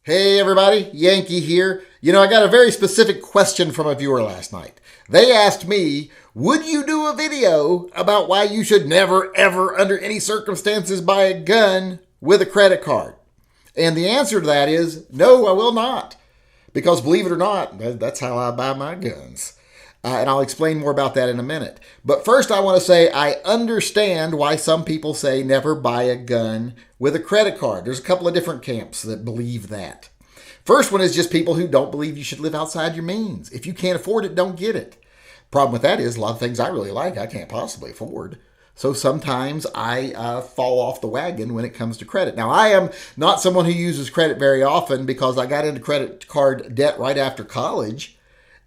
Hey everybody, Yankee here. I got a very specific question from a viewer last night. They asked me, would you do a video about why you should never, ever, under any circumstances, buy a gun with a credit card? And the answer to that is, no, I will not. Because believe it or not, that's how I buy my guns. And I'll explain more about that in a minute. But first I want to say I understand why some people say never buy a gun with a credit card. There's a couple of different camps that believe that. First one is just people who don't believe you should live outside your means. If you can't afford it, don't get it. Problem with that is a lot of things I really like I can't possibly afford. So sometimes I fall off the wagon when it comes to credit. Now, I am not someone who uses credit very often because I got into credit card debt right after college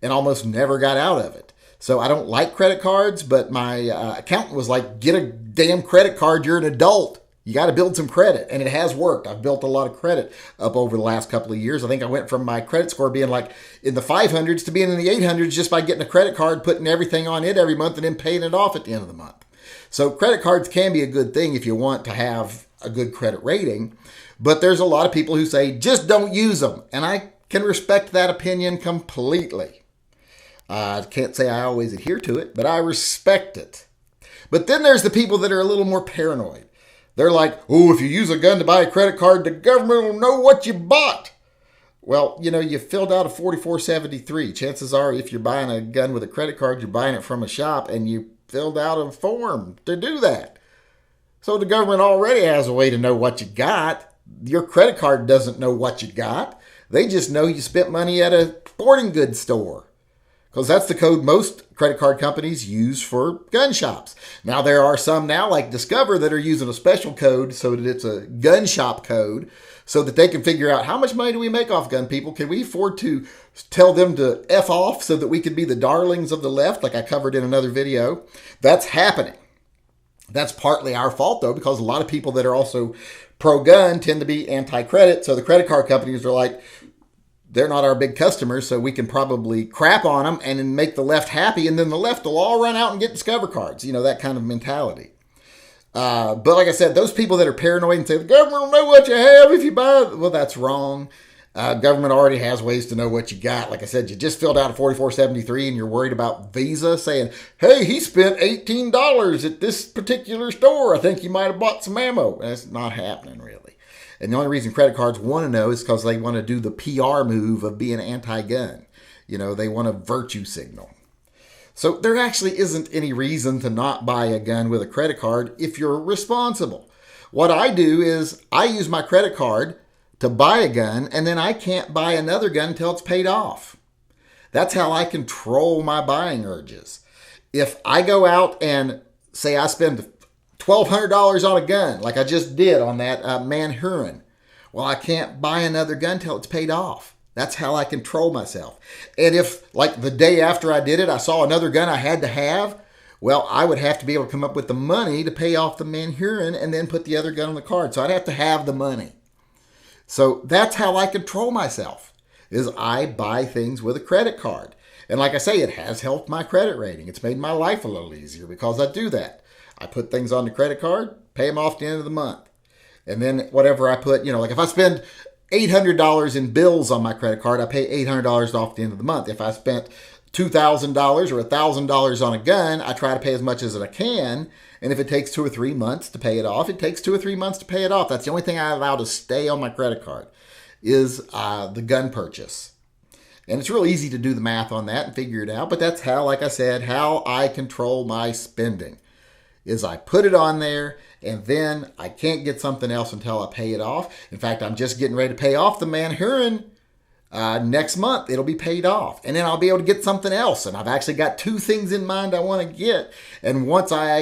and almost never got out of it. So I don't like credit cards, but my accountant was like, get a damn credit card. You're an adult. You got to build some credit. And it has worked. I've built a lot of credit up over the last couple of years. I think I went from my credit score being like in the 500s to being in the 800s just by getting a credit card, putting everything on it every month, and then paying it off at the end of the month. So credit cards can be a good thing if you want to have a good credit rating. But there's a lot of people who say, just don't use them. And I can respect that opinion completely. I can't say I always adhere to it, but I respect it. But then there's the people that are a little more paranoid. They're like, oh, if you use a gun to buy a credit card, the government will know what you bought. Well, you filled out a 4473. Chances are if you're buying a gun with a credit card, you're buying it from a shop and you filled out a form to do that. So the government already has a way to know what you got. Your credit card doesn't know what you got. They just know you spent money at a sporting goods store. Because that's the code most credit card companies use for gun shops. Now, there are some now, like Discover, that are using a special code so that it's a gun shop code so that they can figure out how much money do we make off gun people? Can we afford to tell them to F off so that we can be the darlings of the left, like I covered in another video? That's happening. That's partly our fault, though, because a lot of people that are also pro-gun tend to be anti-credit. So the credit card companies are like, they're not our big customers, so we can probably crap on them and then make the left happy, and then the left will all run out and get Discover cards, that kind of mentality. But like I said, those people that are paranoid and say, the government will know what you have if you buy it, well, that's wrong. Government already has ways to know what you got. Like I said, you just filled out a 4473 and you're worried about Visa saying, hey, he spent $18 at this particular store. I think he might have bought some ammo. That's not happening, really. And the only reason credit cards want to know is because they want to do the PR move of being anti-gun. They want a virtue signal. So there actually isn't any reason to not buy a gun with a credit card if you're responsible. What I do is I use my credit card to buy a gun, and then I can't buy another gun until it's paid off. That's how I control my buying urges. If I go out and say I spend $1,200 on a gun, like I just did on that Moron, well, I can't buy another gun till it's paid off. That's how I control myself. And if, like the day after I did it, I saw another gun I had to have, well, I would have to be able to come up with the money to pay off the Moron and then put the other gun on the card. So I'd have to have the money. So that's how I control myself, is I buy things with a credit card. And like I say, it has helped my credit rating. It's made my life a little easier because I do that. I put things on the credit card, pay them off at the end of the month. And then whatever I put, like if I spend $800 in bills on my credit card, I pay $800 off at the end of the month. If I spent $2,000 or $1,000 on a gun, I try to pay as much as I can. And if it takes 2 or 3 months to pay it off, it takes 2 or 3 months to pay it off. That's the only thing I allow to stay on my credit card is the gun purchase. And it's real easy to do the math on that and figure it out. But that's how, like I said, how I control my spending. Is I put it on there, and then I can't get something else until I pay it off. In fact, I'm just getting ready to pay off the Moron next month. It'll be paid off, and then I'll be able to get something else. And I've actually got 2 things in mind I want to get. And once I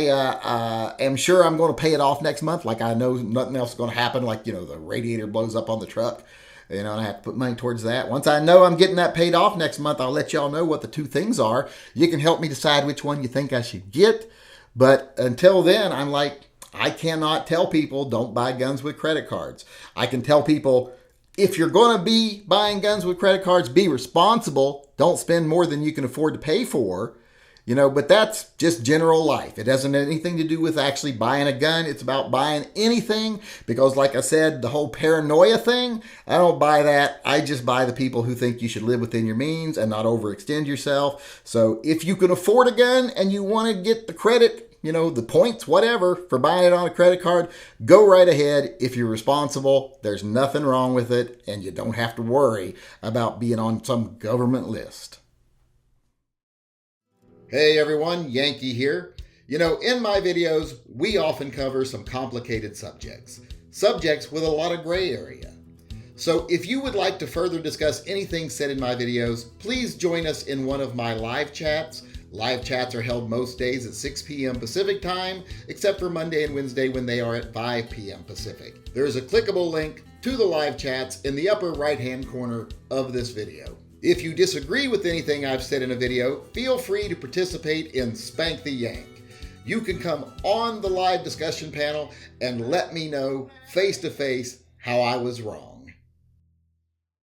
am sure I'm going to pay it off next month, like I know nothing else is going to happen, like the radiator blows up on the truck, and I have to put money towards that. Once I know I'm getting that paid off next month, I'll let y'all know what the 2 things are. You can help me decide which one you think I should get. But until then, I'm like, I cannot tell people don't buy guns with credit cards. I can tell people, if you're going to be buying guns with credit cards, be responsible. Don't spend more than you can afford to pay for. But that's just general life. It doesn't have anything to do with actually buying a gun. It's about buying anything because, like I said, the whole paranoia thing, I don't buy that. I just buy the people who think you should live within your means and not overextend yourself. So if you can afford a gun and you want to get the credit, the points, whatever, for buying it on a credit card, go right ahead. If you're responsible, there's nothing wrong with it, and you don't have to worry about being on some government list. Hey everyone, Yankee here. In my videos, we often cover some complicated subjects with a lot of gray area. So if you would like to further discuss anything said in my videos, please join us in one of my live chats. Live chats are held most days at 6 p.m. Pacific time, except for Monday and Wednesday when they are at 5 p.m. Pacific. There is a clickable link to the live chats in the upper right-hand corner of this video. If you disagree with anything I've said in a video, feel free to participate in Spank the Yank. You can come on the live discussion panel and let me know face to face how I was wrong.